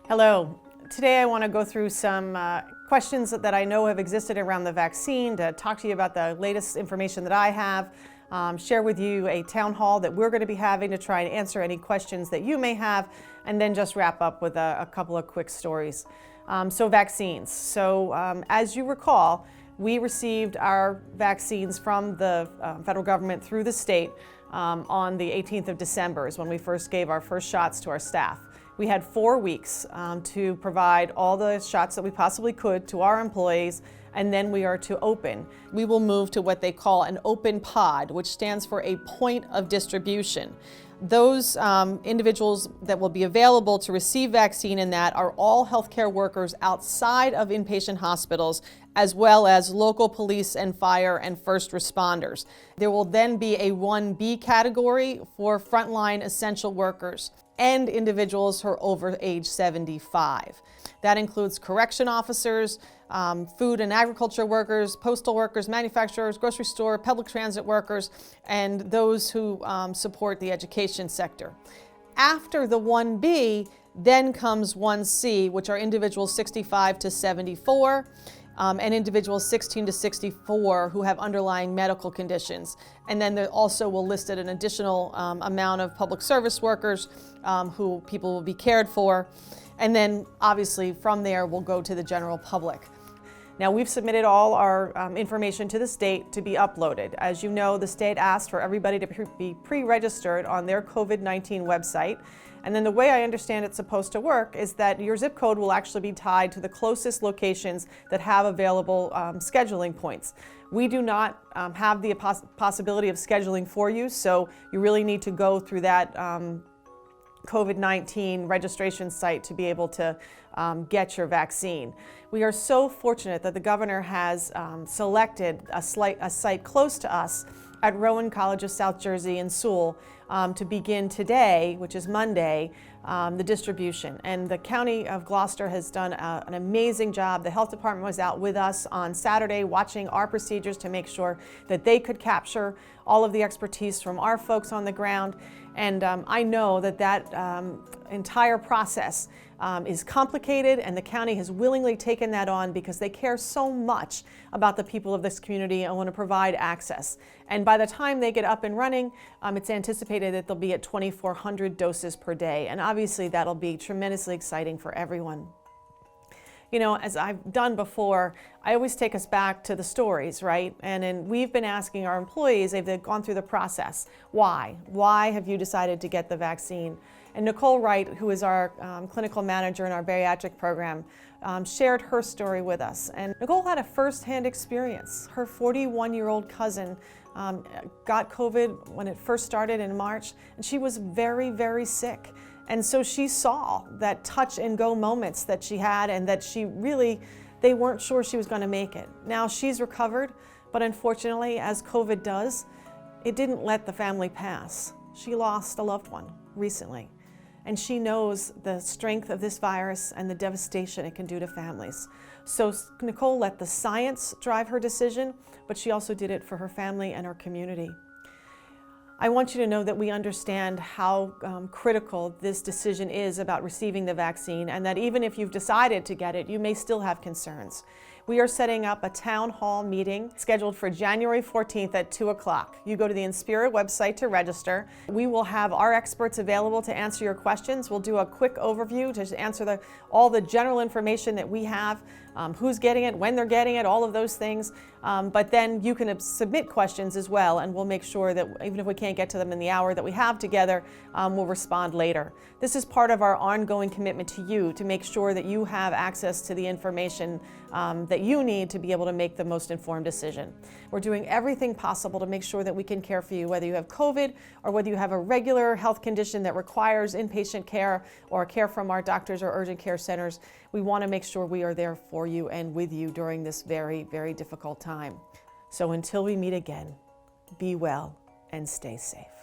Hello. Today I want to go through some questions that I know have existed around the vaccine, to talk to you about the latest information that I have, share with you a town hall that we're going to be having to try and answer any questions that you may have, and then just wrap up with a couple of quick stories. So vaccines. As you recall, we received our vaccines from the federal government through the state on the 18th of December is when we first gave our first shots to our staff. We had 4 weeks to provide all the shots that we possibly could to our employees, and then we are to open. We will move to what they call an open pod, which stands for a point of distribution. Those individuals that will be available to receive vaccine in that are all healthcare workers outside of inpatient hospitals, as well as local police and fire and first responders. There will then be a 1B category for frontline essential workers and individuals who are over age 75. That includes correction officers, food and agriculture workers, postal workers, manufacturers, grocery store, public transit workers, and those who support the education sector. After the 1B, then comes 1C, which are individuals 65 to 74, and individuals 16 to 64 who have underlying medical conditions. And then there also will list an additional amount of public service workers who people will be cared for. And then obviously from there we'll go to the general public. Now we've submitted all our information to the state to be uploaded. As you know, the state asked for everybody to be pre-registered on their COVID-19 website. And then the way I understand it's supposed to work is that your zip code will actually be tied to the closest locations that have available scheduling points. We do not have the possibility of scheduling for you, so you really need to go through that COVID-19 registration site to be able to get your vaccine. We are so fortunate that the governor has selected a site close to us at Rowan College of South Jersey in Sewell to begin today, which is Monday, the distribution. And the County of Gloucester has done an amazing job. The health department was out with us on Saturday watching our procedures to make sure that they could capture all of the expertise from our folks on the ground. And I know that entire process is complicated, and the county has willingly taken that on because they care so much about the people of this community and want to provide access. And by the time they get up and running, it's anticipated that they'll be at 2,400 doses per day. And obviously that'll be tremendously exciting for everyone. You know, as I've done before, I always take us back to the stories, right? And we've been asking our employees, they've gone through the process, why? Why have you decided to get the vaccine? And Nicole Wright, who is our clinical manager in our bariatric program, shared her story with us. And Nicole had a first-hand experience. Her 41-year-old cousin got COVID when it first started in March, and she was very, very sick. And so she saw that touch and go moments that she had, and that they weren't sure she was going to make it. Now she's recovered, but unfortunately, as COVID does, it didn't let the family pass. She lost a loved one recently, and she knows the strength of this virus and the devastation it can do to families. So Nicole let the science drive her decision, but she also did it for her family and her community. I want you to know that we understand how critical this decision is about receiving the vaccine, and that even if you've decided to get it, you may still have concerns. We are setting up a town hall meeting scheduled for January 14th at 2 o'clock. You go to the Inspira website to register. We will have our experts available to answer your questions. We'll do a quick overview to answer all the general information that we have, who's getting it, when they're getting it, all of those things. But then you can submit questions as well, and we'll make sure that even if we can't get to them in the hour that we have together, we'll respond later. This is part of our ongoing commitment to you to make sure that you have access to the information that you need to be able to make the most informed decision. We're doing everything possible to make sure that we can care for you, whether you have COVID or whether you have a regular health condition that requires inpatient care or care from our doctors or urgent care centers. We want to make sure we are there for you and with you during this very, very difficult time. So until we meet again, be well and stay safe.